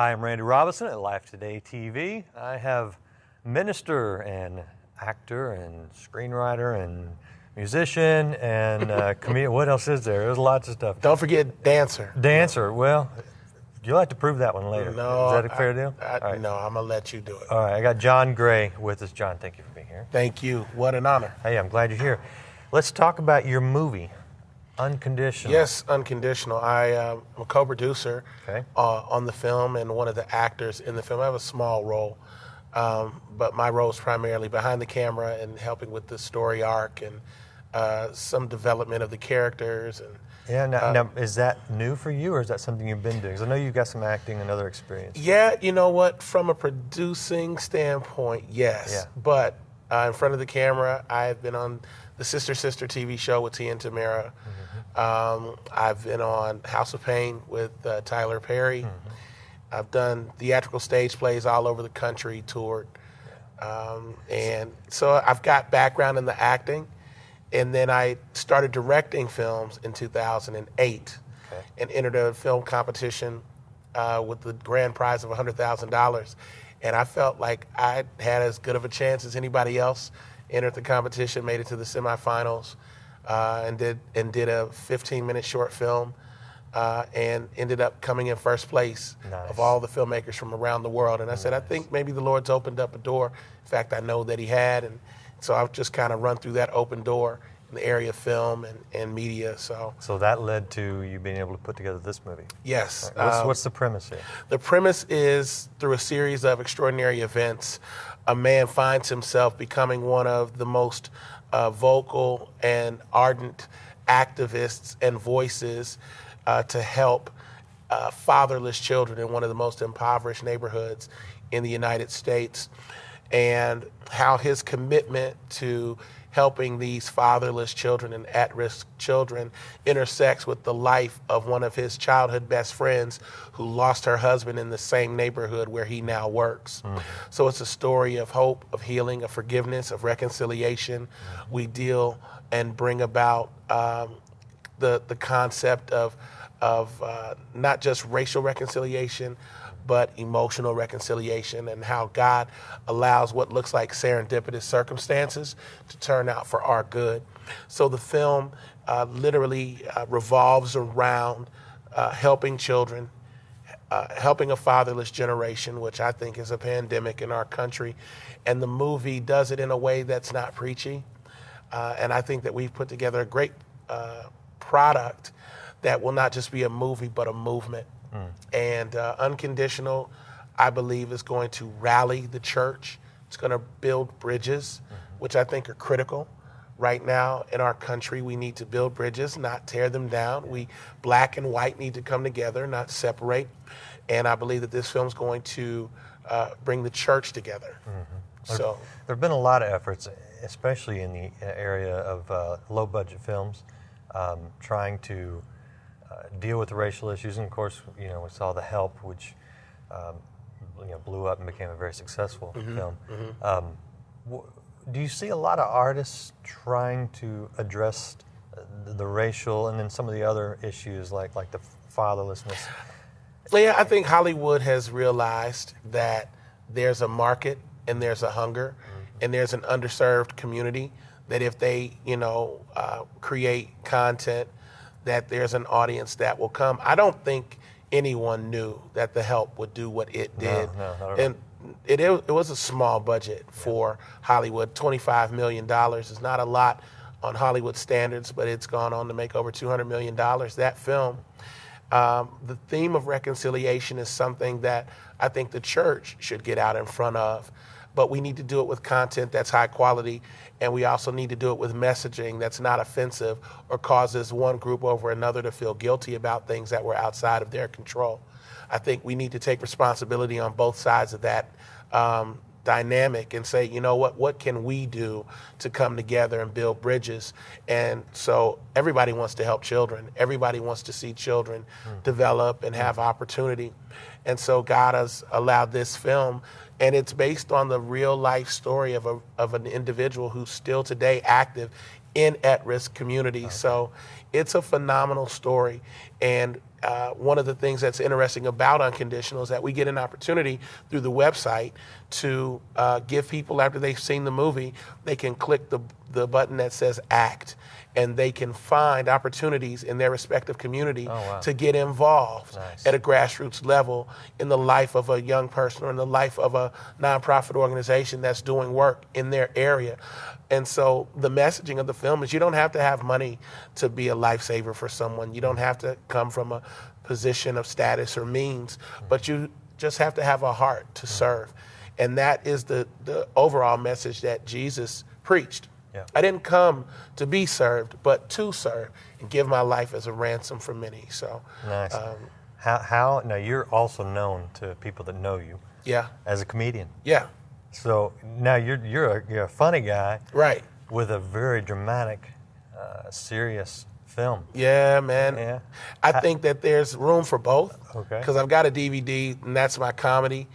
Hi, I'm Randy Robinson at Life Today TV. I have minister and actor and screenwriter and musician and comedian. What else is there? There's lots of stuff. Don't forget dancer. Dancer. Well, you'll have to prove that one later. No, is that a fair deal? Right. No, I'm going to let you do it. All right, I got John Gray with us. John, thank you for being here. Thank you. What an honor. Hey, I'm glad you're here. Let's talk about your movie, Unconditional. Yes, Unconditional. I'm a co-producer on the film and one of the actors in the film. I have a small role, but my role is primarily behind the camera and helping with the story arc and some development of the characters. And now, is that new for you, or is that something you've been doing? Because I know you've got some acting and other experience. Yeah, you know what? From a producing standpoint, yes. Yeah. But in front of the camera, I've been on the Sister TV show with Tia and Tamara. Mm-hmm. I've been on House of Pain with Tyler Perry. Mm-hmm. I've done theatrical stage plays all over the country, toured. And so I've got background in the acting. And then I started directing films in 2008 and entered a film competition with the grand prize of $100,000. And I felt like I had as good of a chance as anybody else. Entered the competition, made it to the semifinals, and did a 15-minute short film, and ended up coming in first place of all the filmmakers from around the world. And I said, I think maybe the Lord's opened up a door. In fact, I know that He had, and so I've just kind of run through that open door in the area of film and media. So that led to you being able to put together this movie. Yes. What's the premise here? The premise is, through a series of extraordinary events, a man finds himself becoming one of the most vocal and ardent activists and voices to help fatherless children in one of the most impoverished neighborhoods in the United States, and how his commitment to helping these fatherless children and at-risk children intersects with the life of one of his childhood best friends who lost her husband in the same neighborhood where he now works. Mm-hmm. So it's a story of hope, of healing, of forgiveness, of reconciliation. Mm-hmm. We deal and bring about the concept of not just racial reconciliation, but emotional reconciliation, and how God allows what looks like serendipitous circumstances to turn out for our good. So the film literally revolves around helping children, helping a fatherless generation, which I think is a pandemic in our country. And the movie does it in a way that's not preachy. And I think that we've put together a great product that will not just be a movie, but a movement. And Unconditional, I believe, is going to rally the church. It's going to build bridges, which I think are critical. Right now in our country, we need to build bridges, not tear them down. We, black and white, need to come together, not separate. And I believe that this film is going to bring the church together. Mm-hmm. So there have been a lot of efforts, especially in the area of low-budget films, trying to deal with the racial issues. And of course, we saw The Help, which blew up and became a very successful film. Mm-hmm. Do you see a lot of artists trying to address the racial and then some of the other issues like the fatherlessness? Yeah, I think Hollywood has realized that there's a market and there's a hunger and there's an underserved community that if they, create content, that there's an audience that will come. I don't think anyone knew that The Help would do what it did. No, not at all. And it was a small budget for Hollywood. $25 million is not a lot on Hollywood standards, but it's gone on to make over $200 million. That film, the theme of reconciliation is something that I think the church should get out in front of. But we need to do it with content that's high quality, and we also need to do it with messaging that's not offensive or causes one group over another to feel guilty about things that were outside of their control. I think we need to take responsibility on both sides of that dynamic and say, what can we do to come together and build bridges? And so everybody wants to help children. Everybody wants to see children develop and have opportunity. And so God has allowed this film, and it's based on the real life story of an individual who's still today active in at-risk communities. Okay. So it's a phenomenal story. And one of the things that's interesting about Unconditional is that we get an opportunity through the website to give people, after they've seen the movie, they can click the button that says act, and they can find opportunities in their respective community to get involved at a grassroots level in the life of a young person or in the life of a nonprofit organization that's doing work in their area. And so the messaging of the film is you don't have to have money to be a lifesaver for someone. You don't have to come from a position of status or means, but you just have to have a heart to serve. And that is the overall message that Jesus preached. Yeah. I didn't come to be served, but to serve and give my life as a ransom for many. So nice. How now you're also known to people that know you. Yeah. As a comedian. Yeah. So now you're a funny guy, right? With a very dramatic, serious film. Yeah, man. Yeah. I think that there's room for both. Okay. Because I've got a DVD, and that's my comedy.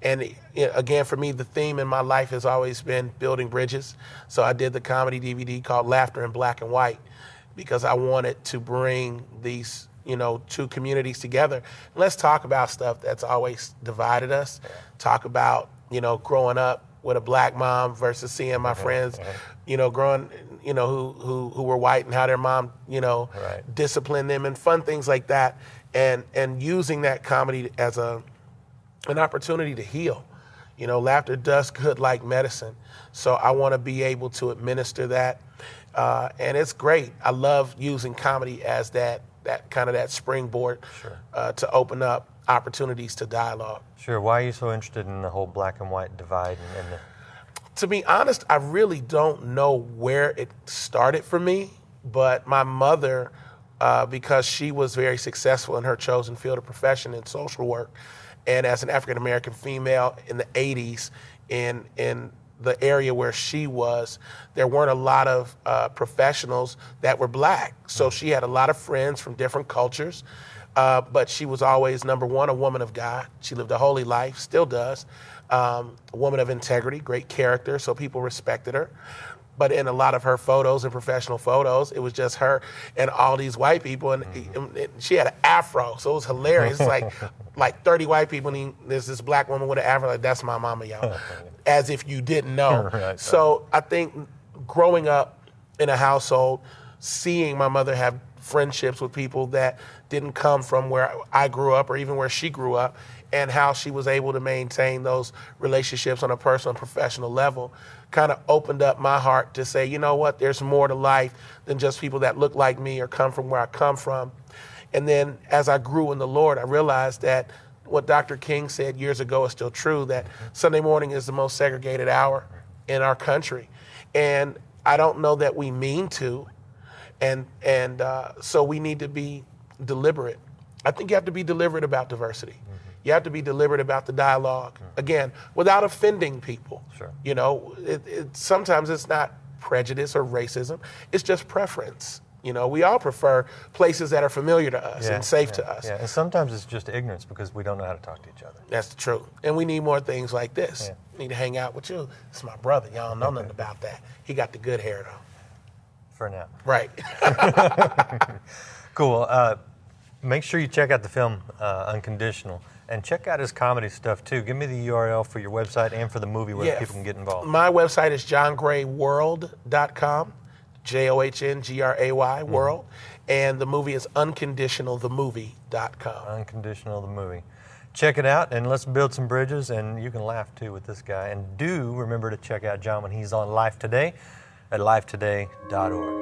And again, for me, the theme in my life has always been building bridges. So I did the comedy DVD called Laughter in Black and White because I wanted to bring these, two communities together. Let's talk about stuff that's always divided us. Talk about, growing up with a black mom versus seeing my friends, growing, who were white and how their mom, disciplined them and fun things like that. And using that comedy as an opportunity to heal. Laughter does good like medicine. So I want to be able to administer that. And it's great. I love using comedy as that springboard to open up opportunities to dialogue. Sure. Why are you so interested in the whole black and white divide? To be honest, I really don't know where it started for me, but my mother, because she was very successful in her chosen field of profession in social work, and as an African-American female in the 80s in the area where she was, there weren't a lot of professionals that were black. So she had a lot of friends from different cultures, but she was always, number one, a woman of God. She lived a holy life, still does. A woman of integrity, great character, so people respected her. But in a lot of her photos and professional photos, it was just her and all these white people. And she had an afro, so it was hilarious. It's like 30 white people, and there's this black woman with an afro. Like, that's my mama, y'all. As if you didn't know. Right, so I think growing up in a household, seeing my mother have friendships with people that didn't come from where I grew up or even where she grew up, and how she was able to maintain those relationships on a personal and professional level kind of opened up my heart to say, you know what, there's more to life than just people that look like me or come from where I come from. And then as I grew in the Lord, I realized that what Dr. King said years ago is still true, that Sunday morning is the most segregated hour in our country. And I don't know that we mean to, and so we need to be deliberate. I think you have to be deliberate about diversity. You have to be deliberate about the dialogue, again, without offending people. Sure. Sometimes it's not prejudice or racism. It's just preference. We all prefer places that are familiar to us and safe to us. Yeah, and sometimes it's just ignorance because we don't know how to talk to each other. That's the truth. And we need more things like this. We need to hang out with you. It's my brother. Y'all don't know nothing about that. He got the good hair, though. For now. Right. Cool. Make sure you check out the film Unconditional. And check out his comedy stuff, too. Give me the URL for your website and for the movie where people can get involved. My website is johngrayworld.com, JOHNGRAY, world. And the movie is unconditionalthemovie.com. Unconditional, the movie. Check it out, and let's build some bridges, and you can laugh, too, with this guy. And do remember to check out John when he's on Life Today at lifetoday.org.